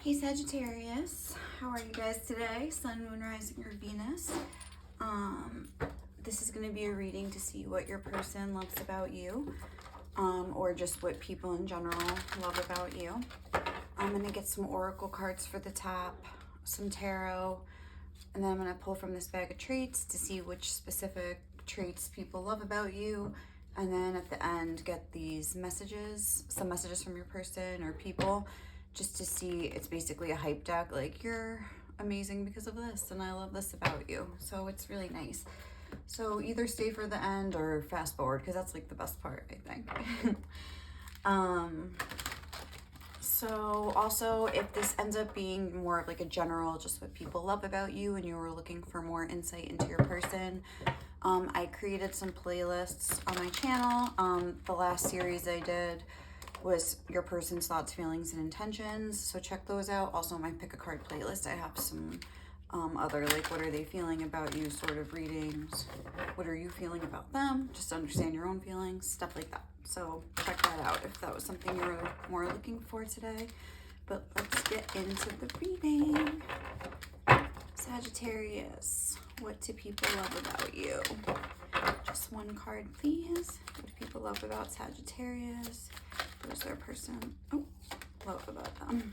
Hey Sagittarius, how are you guys today? Sun, Moon, Rising, or Venus? This is going to be a reading to see what your person loves about you, or just what people in general love about you. I'm going to get some oracle cards for the top, some tarot, and then I'm going to pull from this bag of traits to see which specific traits people love about you. And then at the end, get these messages, some messages from your person or people, just to see. It's basically a hype deck, like, you're amazing because of this, and I love this about you. So it's really nice. So either stay for the end or fast forward, because that's like the best part, I think. So also, if this ends up being more of like a general, just what people love about you, and you were looking for more insight into your person, I created some playlists on my channel. The last series I did was your person's thoughts, feelings, and intentions. So check those out. Also, my pick a card playlist, I have some other, like, what are they feeling about you sort of readings. What are you feeling about them? Just to understand your own feelings, stuff like that. So check that out if that was something you were more looking for today. But let's get into the reading. Sagittarius, what do people love about you? Just one card, please. What do people love about Sagittarius? What is their person love about them?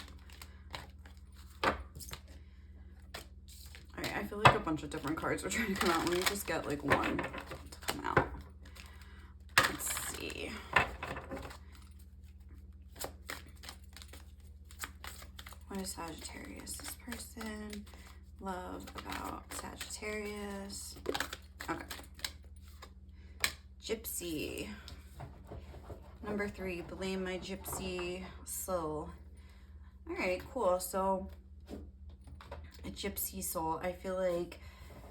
Alright, I feel like a bunch of different cards are trying to come out. Let me just get like one to come out. Let's see. What is Sagittarius' person love about Sagittarius? Okay. Gypsy. Number 3, blame my gypsy soul. All right, cool. So a gypsy soul, I feel like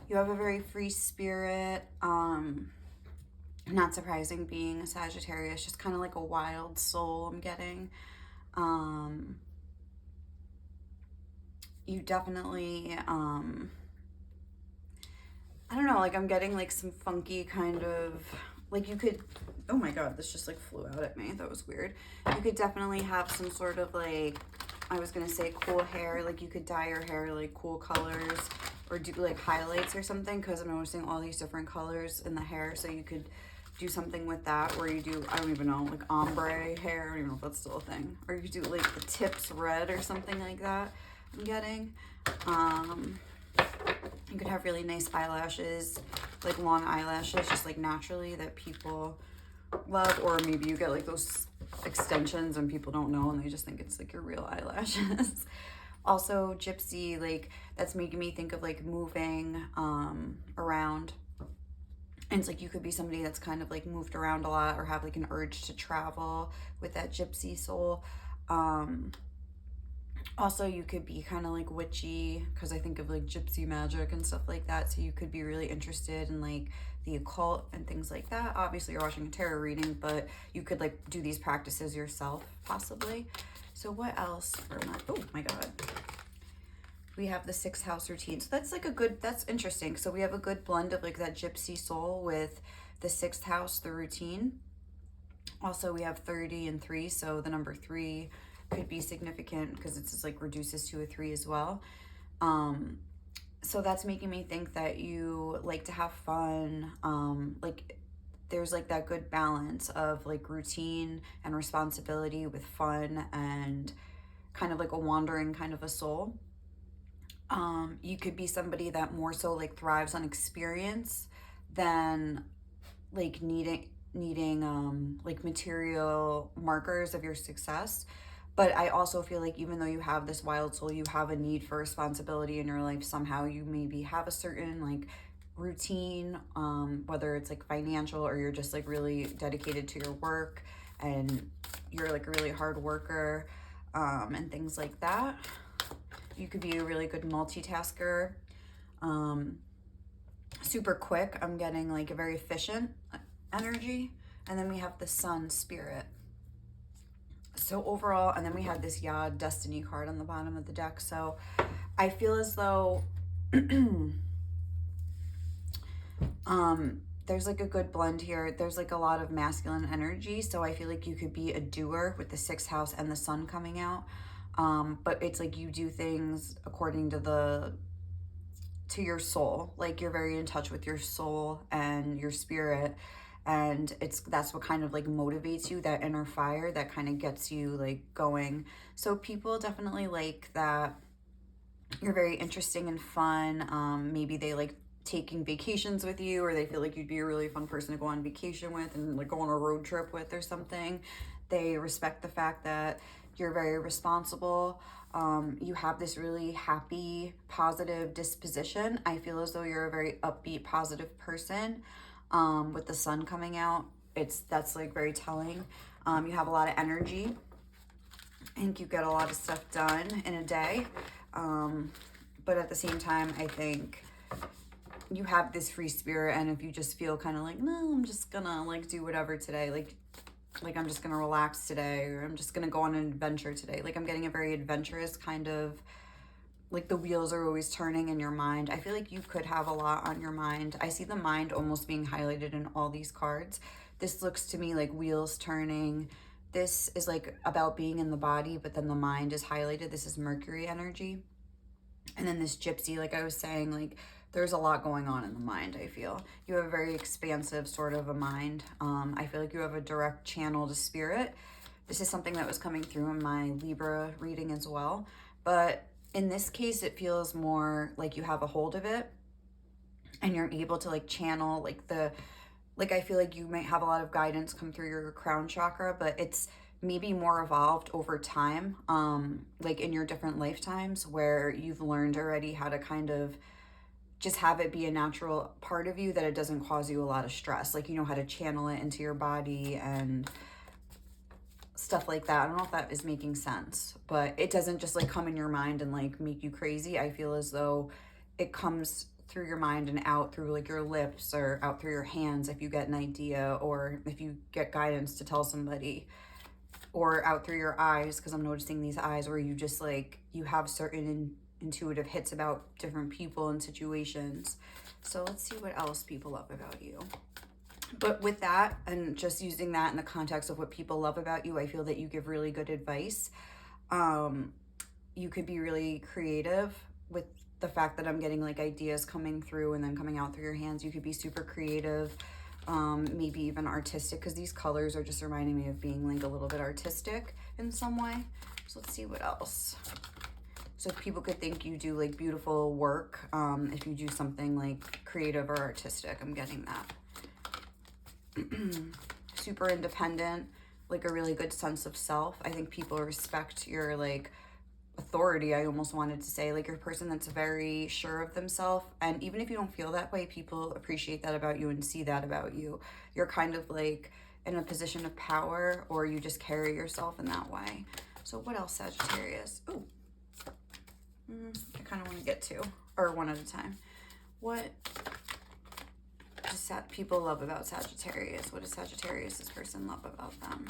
you have a very free spirit. Not surprising being a Sagittarius, just kind of like a wild soul I'm getting. You definitely, I don't know, like I'm getting like some funky kind of, like you could, oh my god, this just like flew out at me. That was weird. You could definitely have some sort of like, I was gonna say cool hair, like you could dye your hair like cool colors or do like highlights or something, because I'm noticing all these different colors in the hair. So you could do something with that, where you do, I don't even know, like ombre hair. I don't even know if that's still a thing. Or you could do like the tips red or something like that, I'm getting. You could have really nice eyelashes, like long eyelashes, just like naturally, that people love. Or maybe you get like those extensions and people don't know and they just think it's like your real eyelashes. Also, gypsy, like that's making me think of like moving around. And it's like you could be somebody that's kind of like moved around a lot, or have like an urge to travel with that gypsy soul. Also, you could be kind of like witchy, because I think of like gypsy magic and stuff like that. So you could be really interested in like the occult and things like that. Obviously, you're watching a tarot reading, but you could like do these practices yourself, possibly. So what else for my, oh my god. We have the 6th house routine. So that's like a good, that's interesting. So we have a good blend of like that gypsy soul with the 6th house, the routine. Also, we have 30 and 3. So the number 3 could be significant because it's just like reduces to a 3 as well. So that's making me think that you like to have fun. Like there's like that good balance of like routine and responsibility with fun and kind of like a wandering kind of a soul. You could be somebody that more so like thrives on experience than like needing like material markers of your success. But I also feel like even though you have this wild soul, you have a need for responsibility in your life. Somehow you maybe have a certain like routine, whether it's like financial, or you're just like really dedicated to your work and you're like a really hard worker, and things like that. You could be a really good multitasker, super quick. I'm getting like a very efficient energy. And then we have the Sun spirit. So overall, and then we have this Yod Destiny card on the bottom of the deck. So I feel as though there's like a good blend here. There's like a lot of masculine energy. So I feel like you could be a doer with the 6th house and the Sun coming out. but it's like you do things according to your soul. Like you're very in touch with your soul and your spirit, and that's what kind of like motivates you, that inner fire that kind of gets you like going. So people definitely like that you're very interesting and fun. Maybe they like taking vacations with you, or they feel like you'd be a really fun person to go on vacation with and like go on a road trip with or something. They respect the fact that you're very responsible. You have this really happy, positive disposition. I feel as though you're a very upbeat, positive person. With the sun coming out, that's like very telling. You have a lot of energy. I think you get a lot of stuff done in a day. But at the same time, I think you have this free spirit, and if you just feel kind of like, no, I'm just gonna like do whatever today, like I'm just gonna relax today, or I'm just gonna go on an adventure today. Like I'm getting a very adventurous kind of, like the wheels are always turning in your mind. I feel like you could have a lot on your mind. I see the mind almost being highlighted in all these cards. This looks to me like wheels turning. This is like about being in the body, but then the mind is highlighted. This is Mercury energy. And then this gypsy, like I was saying, like there's a lot going on in the mind. I feel you have a very expansive sort of a mind. I feel like you have a direct channel to spirit. This is something that was coming through in my Libra reading as well. But in this case, it feels more like you have a hold of it and you're able to like channel like I feel like you might have a lot of guidance come through your crown chakra, but it's maybe more evolved over time, like in your different lifetimes where you've learned already how to kind of just have it be a natural part of you, that it doesn't cause you a lot of stress. Like you know how to channel it into your body and stuff like that. I don't know if that is making sense, but it doesn't just like come in your mind and like make you crazy. I feel as though it comes through your mind and out through like your lips or out through your hands if you get an idea, or if you get guidance to tell somebody, or out through your eyes, because I'm noticing these eyes where you just like you have certain intuitive hits about different people and situations. So let's see what else people love about you. But with that, and just using that in the context of what people love about you, I feel that you give really good advice. You could be really creative with the fact that I'm getting like ideas coming through and then coming out through your hands. You could be super creative, maybe even artistic, because these colors are just reminding me of being like a little bit artistic in some way. So let's see what else. So people could think you do like beautiful work if you do something like creative or artistic. I'm getting that. Super independent, like a really good sense of self. I think people respect your like authority. I almost wanted to say like you're a person that's very sure of themselves, and even if you don't feel that way, people appreciate that about you and see that about you. You're kind of like in a position of power, or you just carry yourself in that way. So what else, Sagittarius? Ooh, I kind of want to get to, or one at a time. What does people love about Sagittarius? What does Sagittarius, this person, love about them?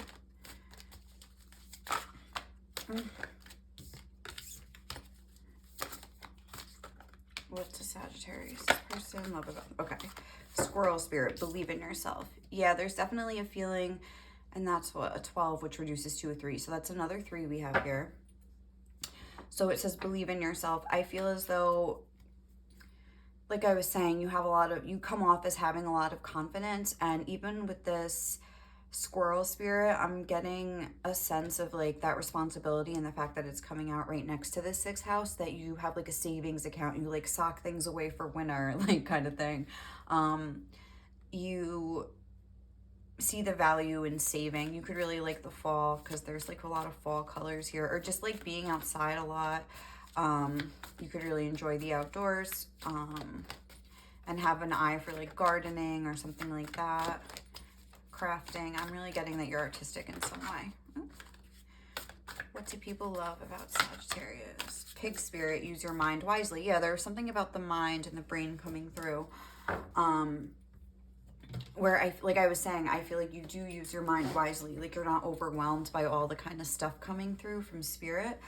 What does Sagittarius, this person, love about them? Okay. Squirrel spirit, believe in yourself. Yeah, there's definitely a feeling, and that's what, a 12, which reduces to a 3. So that's another 3 we have here. So it says believe in yourself. I feel as though, like I was saying, you come off as having a lot of confidence, and even with this squirrel spirit, I'm getting a sense of like that responsibility, and the fact that it's coming out right next to the 6th house, that you have like a savings account, you like sock things away for winter, like kind of thing. You see the value in saving. You could really like the fall, because there's like a lot of fall colors here, or just like being outside a lot. You could really enjoy the outdoors, and have an eye for like gardening or something like that. Crafting. I'm really getting that you're artistic in some way. What do people love about Sagittarius? Pig spirit, use your mind wisely. Yeah, there's something about the mind and the brain coming through. Where like I was saying, I feel like you do use your mind wisely. Like you're not overwhelmed by all the kind of stuff coming through from spirit.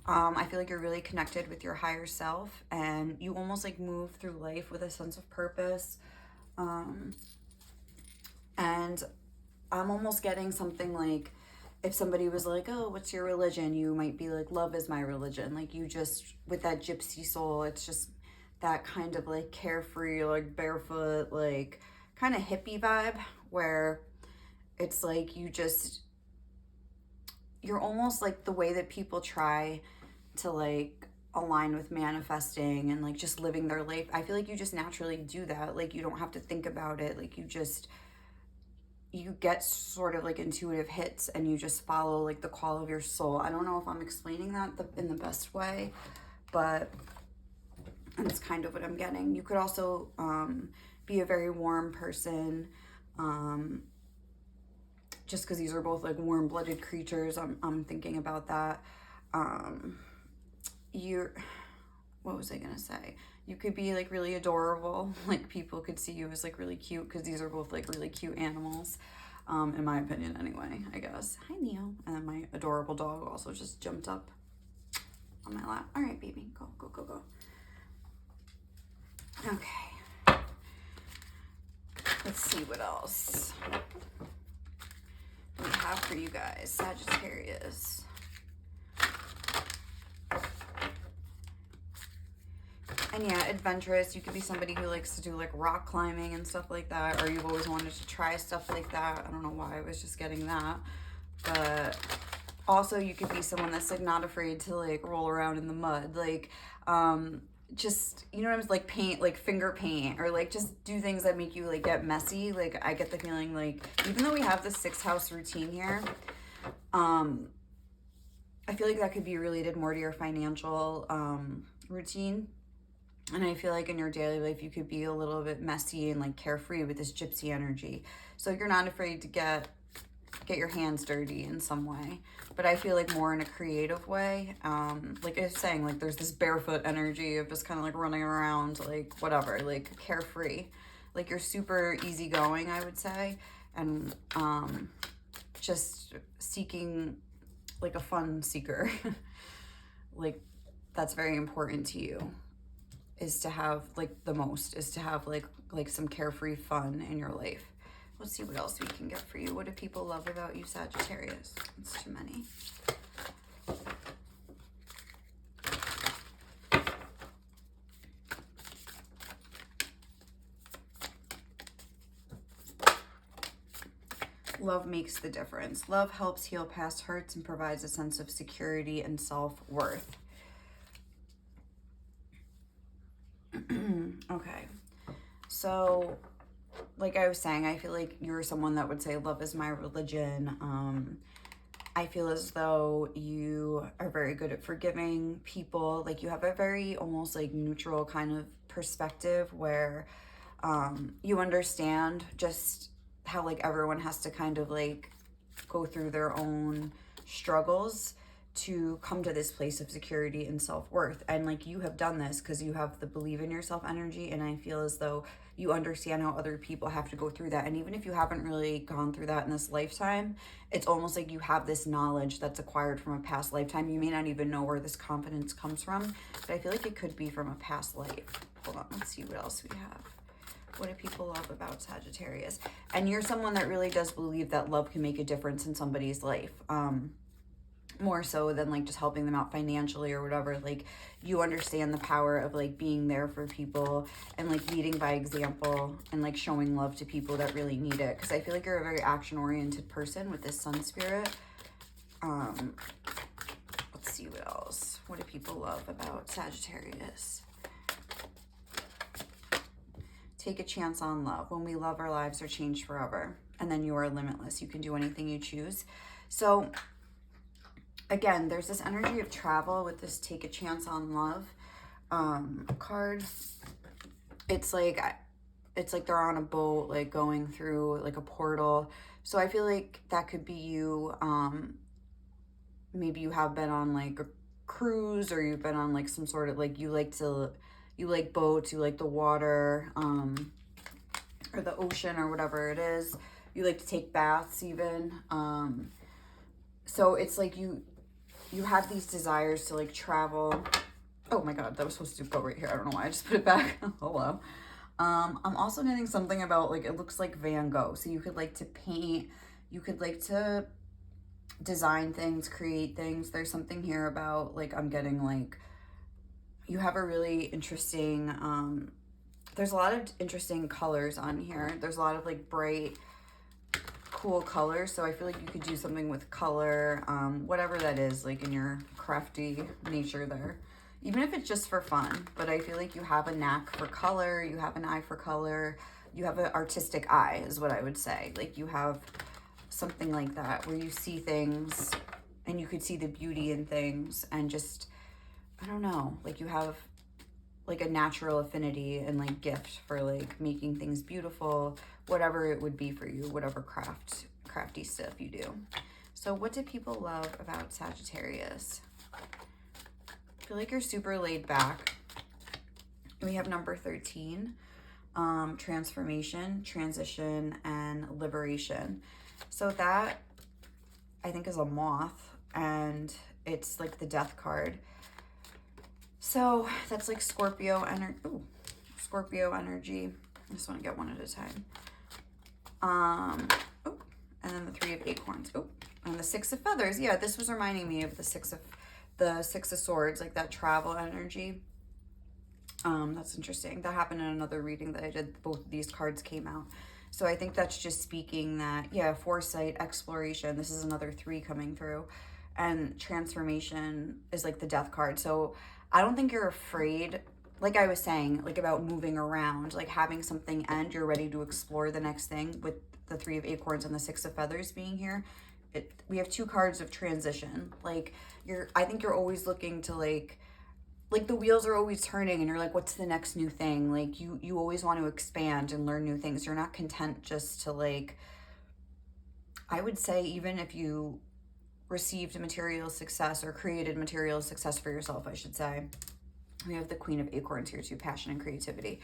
I feel like you're really connected with your higher self, and you almost like move through life with a sense of purpose. And I'm almost getting something like if somebody was like, oh, what's your religion? You might be like, love is my religion. Like, you just, with that gypsy soul, it's just that kind of like carefree, like barefoot, like kind of hippie vibe, where it's like you're almost like the way that people try to like align with manifesting and like just living their life. I feel like you just naturally do that. Like, you don't have to think about it. Like, you get sort of like intuitive hits and you just follow like the call of your soul. I don't know if I'm explaining that in the best way, but that's kind of what I'm getting. You could also be a very warm person, just because these are both like warm-blooded creatures. I'm thinking about that. What was I gonna say? You could be like really adorable. Like, people could see you as like really cute, because these are both like really cute animals, in my opinion anyway, I guess. Hi, Neo. And then my adorable dog also just jumped up on my lap. All right, baby, go, go, go, go. Okay. Let's see what else we have for you guys. Sagittarius. And yeah, adventurous. You could be somebody who likes to do like rock climbing and stuff like that, or you've always wanted to try stuff like that. I don't know why I was just getting that. But also, you could be someone that's like not afraid to like roll around in the mud. Like, just, you know what I'm saying, like paint, like finger paint, or like just do things that make you like get messy. Like, I get the feeling like, even though we have the 6th house routine here, I feel like that could be related more to your financial routine. And I feel like in your daily life, you could be a little bit messy and like carefree with this gypsy energy. So you're not afraid to get your hands dirty in some way, but I feel like more in a creative way. Like I was saying, like there's this barefoot energy of just kind of like running around, like whatever, like carefree. Like, you're super easygoing, I would say, and just seeking, like a fun seeker. Like, that's very important to you, is to have like like some carefree fun in your life. Let's see what else we can get for you. What do people love about you, Sagittarius? It's too many. Love makes the difference. Love helps heal past hurts and provides a sense of security and self-worth. Okay. So, like I was saying, I feel like you're someone that would say love is my religion. I feel as though you are very good at forgiving people. Like, you have a very almost like neutral kind of perspective where you understand just how like everyone has to kind of like go through their own struggles to come to this place of security and self-worth. And like, you have done this because you have the believe in yourself energy, and I feel as though you understand how other people have to go through that. And even if you haven't really gone through that in this lifetime, it's almost like you have this knowledge that's acquired from a past lifetime. You may not even know where this confidence comes from, but I feel like it could be from a past life. Hold on, let's see what else we have. What do people love about Sagittarius? And you're someone that really does believe that love can make a difference in somebody's life. More so than like just helping them out financially or whatever. Like, you understand the power of like being there for people and like leading by example and like showing love to people that really need it. Because I feel like you're a very action-oriented person with this sun spirit. Let's see what else. What do people love about Sagittarius? Take a chance on love. When we love, our lives are changed forever. And then you are limitless. You can do anything you choose. So again, there's this energy of travel with this take a chance on love card. It's like they're on a boat, like going through like a portal. So I feel like that could be you. Maybe you have been on like a cruise, or you've been on like some sort of like, you like boats, you like the water, or the ocean, or whatever it is. You like to take baths even. So it's like you have these desires to like travel. Oh my God, that was supposed to go right here. I don't know why I just put it back. Hello. I'm also getting something about like, it looks like Van Gogh. So you could like to paint, you could like to design things, create things. There's something here about like, I'm getting like, you have a really interesting, there's a lot of interesting colors on here. There's a lot of like bright, cool colors. So I feel like you could do something with color, whatever that is, like in your crafty nature there, even if it's just for fun. But I feel like you have a knack for color, you have an eye for color, you have an artistic eye is what I would say. Like you have something like that where you see things and you could see the beauty in things, and just, I don't know, like you have like a natural affinity and like gift for like making things beautiful, whatever it would be for you, whatever crafty stuff you do. So what do people love about Sagittarius? I feel like you're super laid back. We have number 13, transformation, transition, and liberation. So that I think is a moth, and it's like the death card. So that's like Scorpio energy. Scorpio energy. I just want to get one at a time. And then the 3 of acorns. And the 6 of feathers. Yeah, this was reminding me of the 6 of swords, like that travel energy. That's interesting. That happened in another reading that I did. Both of these cards came out. So I think that's just speaking that, yeah, foresight, exploration. This is another 3 coming through. And transformation is like the death card. So I don't think you're afraid, like I was saying, like about moving around, like having something end, you're ready to explore the next thing with the 3 of acorns and the 6 of feathers being here. We have 2 cards of transition. Like I think you're always looking to like the wheels are always turning and you're like, what's the next new thing? Like you always want to expand and learn new things. You're not content just to like, I would say even if you received material success or created material success for yourself, I should say. We have the Queen of Acorns here too, passion and creativity.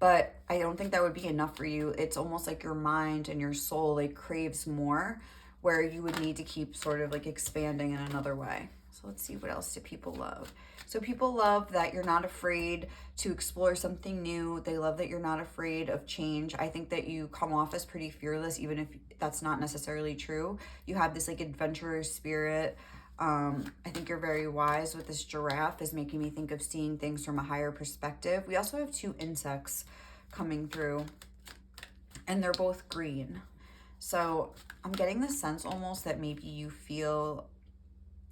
But I don't think that would be enough for you. It's almost like your mind and your soul like craves more, where you would need to keep sort of like expanding in another way. So let's see, what else do people love? So people love that you're not afraid to explore something new. They love that you're not afraid of change. I think that you come off as pretty fearless, even if that's not necessarily true. You have this like adventurous spirit. I think you're very wise. With this giraffe is making me think of seeing things from a higher perspective. We also have 2 insects coming through, and they're both green. So I'm getting the sense almost that maybe you feel,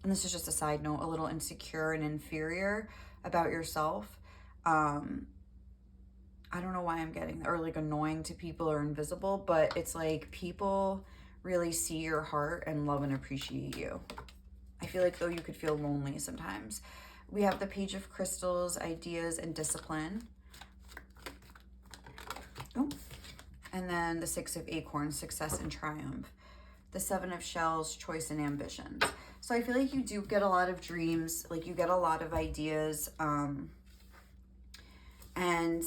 and this is just a side note, a little insecure and inferior about yourself. I don't know why I'm getting, or like annoying to people or invisible, but it's like people really see your heart and love and appreciate you. I feel like though you could feel lonely sometimes. We have the Page of Crystals, ideas and discipline. And then the 6 of acorns, success and triumph. The 7 of shells, choice and ambitions. So I feel like you do get a lot of dreams, like you get a lot of ideas, and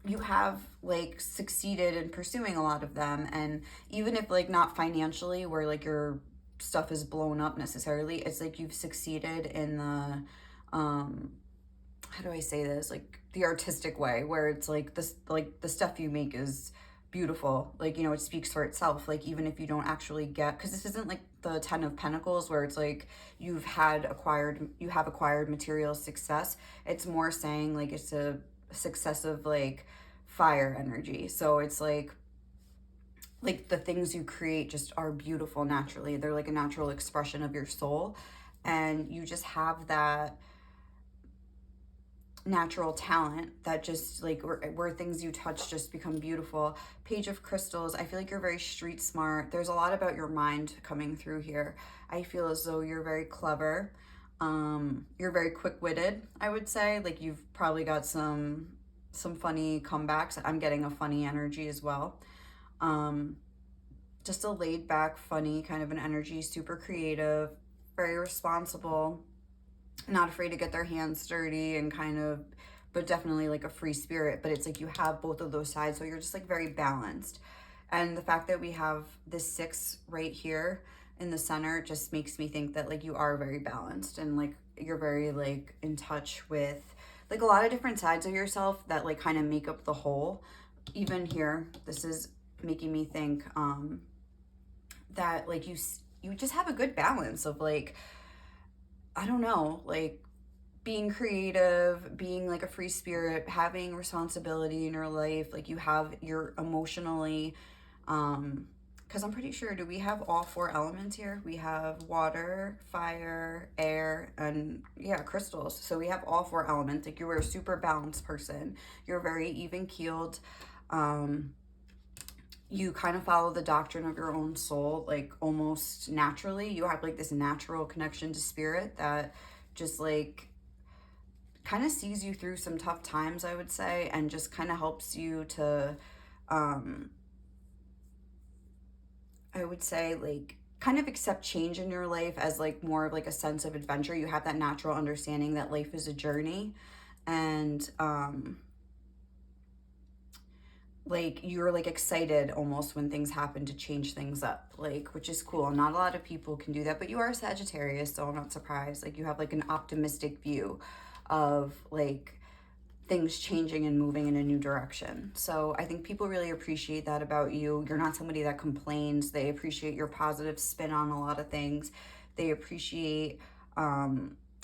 you have like succeeded in pursuing a lot of them. And even if like not financially, where like your stuff is blown up necessarily, it's like you've succeeded in the, how do I say this? Like the artistic way, where it's like this, like the stuff you make is beautiful. Like, you know, it speaks for itself. Like even if you don't actually get, because this isn't like the 10 of Pentacles where it's like you have acquired material success. It's more saying like it's a success of like fire energy. So it's like the things you create just are beautiful naturally. They're like a natural expression of your soul, and you just have that natural talent that just like where things you touch just become beautiful. Page of Crystals, I feel like you're very street smart. There's a lot about your mind coming through here. I feel as though you're very clever. You're very quick-witted, I would say. Like you've probably got some funny comebacks. I'm getting a funny energy as well. Just a laid back, funny kind of an energy, super creative, very responsible, not afraid to get their hands dirty, and kind of, but definitely like a free spirit. But it's like you have both of those sides, so you're just like very balanced. And the fact that we have this 6 right here in the center just makes me think that like you are very balanced, and like you're very like in touch with like a lot of different sides of yourself that like kind of make up the whole. Even here, this is making me think that like you just have a good balance of like, I don't know, like being creative, being like a free spirit, having responsibility in your life, like you're emotionally, because I'm pretty sure, do we have all four elements here? We have water, fire, air, and yeah, crystals. So we have all four elements. Like you are a super balanced person. You're very even keeled. You kind of follow the doctrine of your own soul, like almost naturally. You have like this natural connection to spirit that just like kind of sees you through some tough times, I would say, and just kind of helps you to, I would say, like, kind of accept change in your life as like more of like a sense of adventure. You have that natural understanding that life is a journey, and like you're like excited almost when things happen to change things up, like, which is cool. Not a lot of people can do that, but you are a Sagittarius, so I'm not surprised. Like you have like an optimistic view of like things changing and moving in a new direction. So I think people really appreciate that about you. You're not somebody that complains. They appreciate your positive spin on a lot of things. They appreciate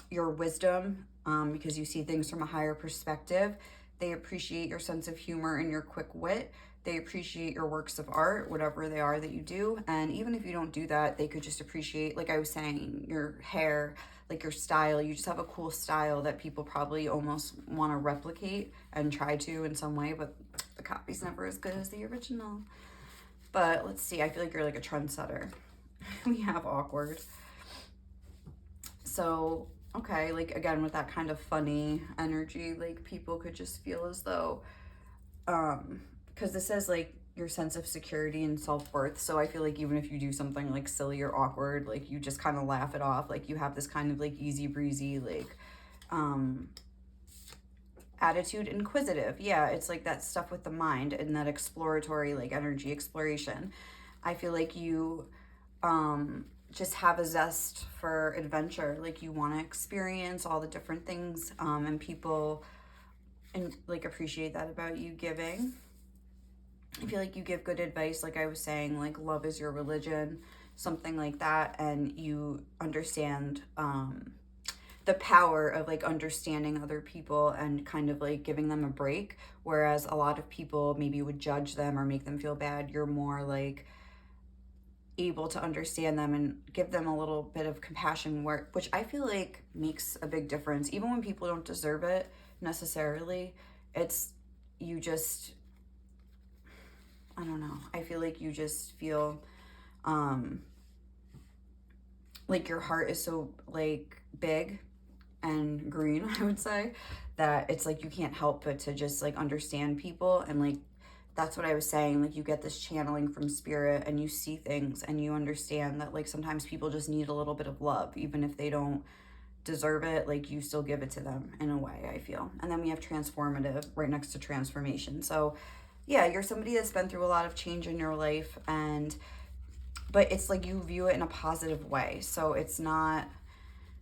your wisdom, because you see things from a higher perspective. They appreciate your sense of humor and your quick wit. They appreciate your works of art, whatever they are that you do. And even if you don't do that, they could just appreciate, like I was saying, your hair, like your style. You just have a cool style that people probably almost want to replicate and try to in some way, but the copy's never as good as the original. But let's see, I feel like you're like a trendsetter. We have awkward. So, okay, like again, with that kind of funny energy, like people could just feel as though, because this says like your sense of security and self-worth. So I feel like even if you do something like silly or awkward, like you just kind of laugh it off. Like you have this kind of like easy breezy, like, attitude. Inquisitive. Yeah, it's like that stuff with the mind and that exploratory, like energy exploration. I feel like you, just have a zest for adventure. Like you want to experience all the different things, and people and like appreciate that about you giving. I feel like you give good advice, like I was saying, like love is your religion, something like that, and you understand the power of like understanding other people and kind of like giving them a break. Whereas a lot of people maybe would judge them or make them feel bad. You're more like able to understand them and give them a little bit of compassion, which I feel like makes a big difference. Even when people don't deserve it necessarily, it's, you just, I don't know. I feel like you just feel like your heart is so like big and green, I would say, that it's like you can't help but to just like understand people. And like that's what I was saying, like you get this channeling from spirit and you see things and you understand that like sometimes people just need a little bit of love, even if they don't deserve it. Like you still give it to them in a way, I feel. And then we have transformative right next to transformation. So yeah, you're somebody that's been through a lot of change in your life, and but it's like you view it in a positive way. So it's not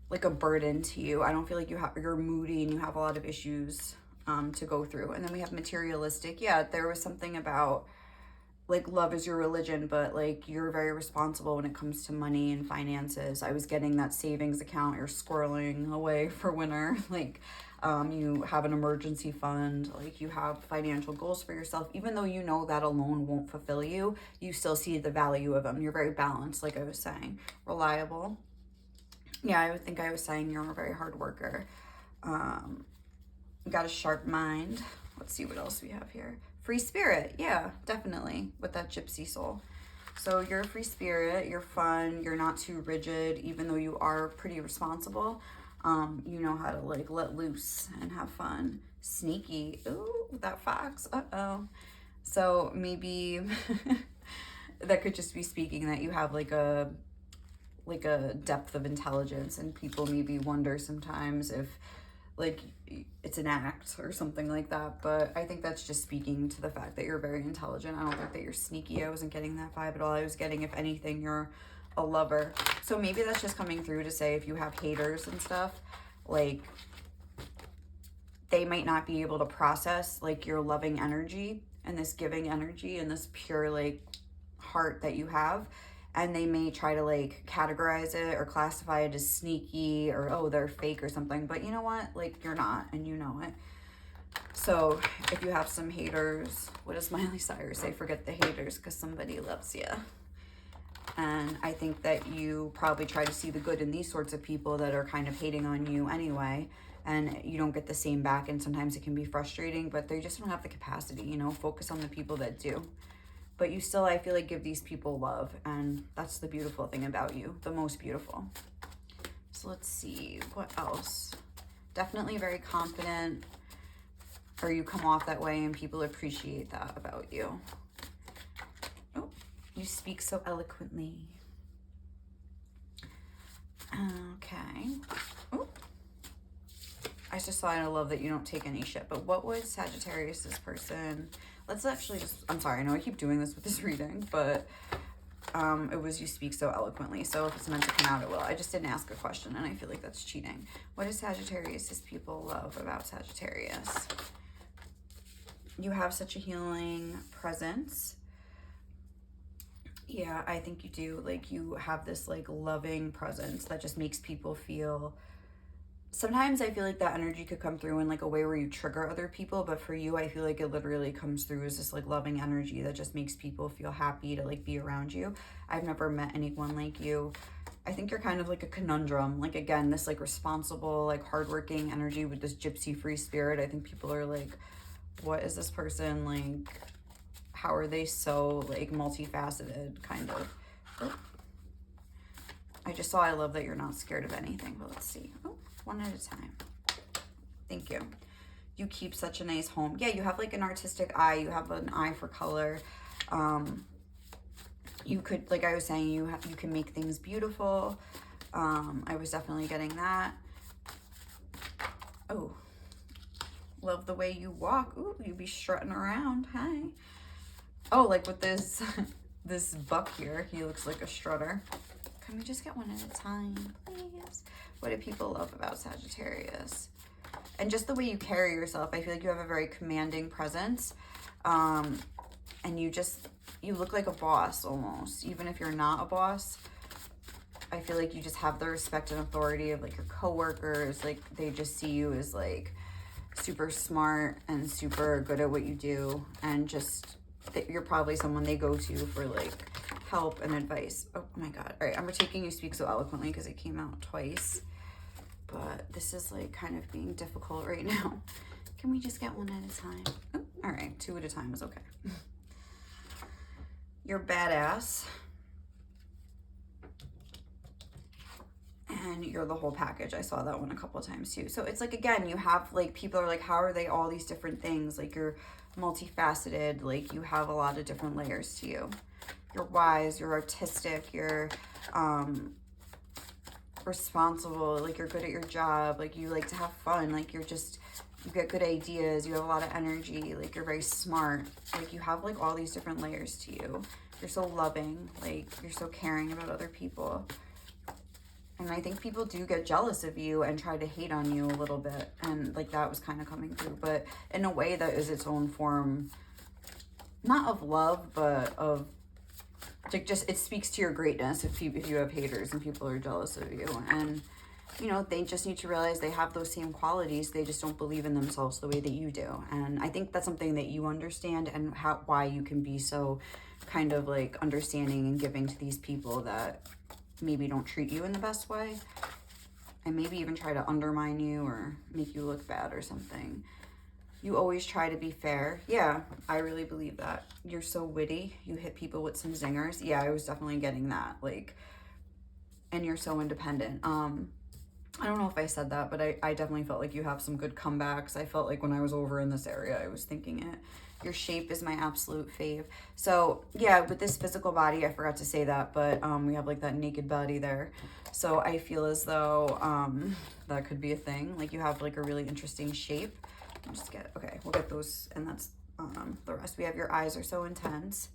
like a burden to you. I don't feel like you're moody and you have a lot of issues to go through. And then we have materialistic. Yeah, there was something about like love is your religion, but like you're very responsible when it comes to money and finances. I was getting that savings account you're squirreling away for winter. Like you have an emergency fund, like you have financial goals for yourself. Even though you know that alone won't fulfill you, you still see the value of them. You're very balanced, like I was saying. Reliable. Yeah, I would think I was saying you're a very hard worker. You got a sharp mind. Let's see what else we have here. Free spirit. Yeah, definitely, with that gypsy soul. So you're a free spirit. You're fun. You're not too rigid, even though you are pretty responsible. You know how to like let loose and have fun. Sneaky. Ooh, that fox. Uh-oh. So maybe that could just be speaking that you have like a depth of intelligence, and people maybe wonder sometimes if like it's an act or something like that. But I think that's just speaking to the fact that you're very intelligent. I don't think that you're sneaky. I wasn't getting that vibe at all. I was getting, if anything, you're a lover. So maybe that's just coming through to say if you have haters and stuff, like they might not be able to process like your loving energy and this giving energy and this pure like heart that you have. and they may try to like categorize it or classify it as sneaky or, oh, they're fake or something. But you know what? Like, you're not, and you know it. So if you have some haters, what does Miley Cyrus say? Forget the haters because somebody loves you. And I think that you probably try to see the good in these sorts of people that are kind of hating on you anyway, and you don't get the same back, and sometimes it can be frustrating, but they just don't have the capacity, you know. Focus on the people that do. But you still, I feel like, give these people love, and that's the beautiful thing about you, the most beautiful. So let's see, what else? Definitely very confident, or you come off that way and people appreciate that about you. Oh, you speak so eloquently. Okay. Oh, I just thought, I love that you don't take any shit. But what would Sagittarius, this person... Let's actually just, I'm sorry, I know I keep doing this with this reading, but it was you speak so eloquently. So if it's meant to come out, it will. I just didn't ask a question, and I feel like that's cheating. What does Sagittarius' people love about Sagittarius? You have such a healing presence. Yeah, I think you do. Like, you have this like loving presence that just makes people feel... Sometimes I feel like that energy could come through in like a way where you trigger other people, but for you, I feel like it literally comes through as this like loving energy that just makes people feel happy to like be around you. I've never met anyone like you. I think you're kind of like a conundrum. Like, again, this like responsible, like hardworking energy with this gypsy free spirit. I think people are like, what is this person like? How are they so like multifaceted, kind of? Oh. I just saw, I love that you're not scared of anything, but let's see. Oh. One at a time. Thank you. You keep such a nice home. Yeah, you have like an artistic eye. You have an eye for color. You could, like I was saying, you can make things beautiful. I was definitely getting that. Oh, love the way you walk. Ooh, you be strutting around. Hi. Oh, like with this this buck here, he looks like a strutter. Can we just get one at a time, please? What do people love about Sagittarius? And just the way you carry yourself. I feel like you have a very commanding presence. And you look like a boss almost. Even if you're not a boss, I feel like you just have the respect and authority of like your coworkers. Like, they just see you as like super smart and super good at what you do. And just that you're probably someone they go to for like help and advice. Oh my God. All right, I'm taking you speak so eloquently because it came out twice. But this is like kind of being difficult right now. Can we just get one at a time? Oh, all right, two at a time is okay. You're badass. And you're the whole package. I saw that one a couple of times too. So it's like, again, you have like, people are like, how are they all these different things? Like, you're multifaceted. Like, you have a lot of different layers to you. You're wise, you're artistic, you're responsible, like you're good at your job, like you like to have fun, like you get good ideas, you have a lot of energy, like you're very smart, like you have like all these different layers to you. You're so loving, like you're so caring about other people. And I think people do get jealous of you and try to hate on you a little bit, and like that was kind of coming through, but in a way that is its own form, not of love, but of like, just, it speaks to your greatness if you have haters and people are jealous of you. And, you know, they just need to realize they have those same qualities. They just don't believe in themselves the way that you do. And I think that's something that you understand, and why you can be so kind of like understanding and giving to these people that maybe don't treat you in the best way, and maybe even try to undermine you or make you look bad or something. You always try to be fair. Yeah, I really believe that. You're so witty. You hit people with some zingers. Yeah, I was definitely getting that. Like, and you're so independent. I don't know if I said that, but I definitely felt like you have some good comebacks. I felt like when I was over in this area, I was thinking it. Your shape is my absolute fave. So yeah, with this physical body, I forgot to say that, but we have like that naked body there. So I feel as though that could be a thing. Like, you have like a really interesting shape. Okay, we'll get those, and that's the rest. We have your eyes are so intense,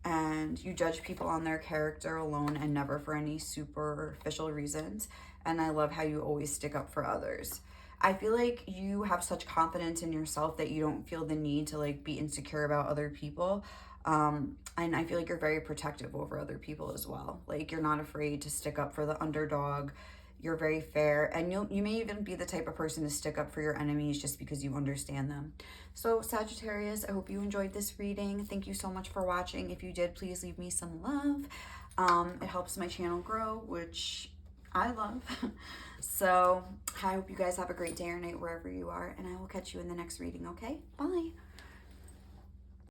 and you judge people on their character alone and never for any superficial reasons. And I love how you always stick up for others. I feel like you have such confidence in yourself that you don't feel the need to like be insecure about other people. And I feel like you're very protective over other people as well. Like you're not afraid to stick up for the underdog. You're very fair, and you may even be the type of person to stick up for your enemies just because you understand them. So Sagittarius, I hope you enjoyed this reading. Thank you so much for watching. If you did, please leave me some love. It helps my channel grow, which I love. So I hope you guys have a great day or night wherever you are, and I will catch you in the next reading, okay? Bye.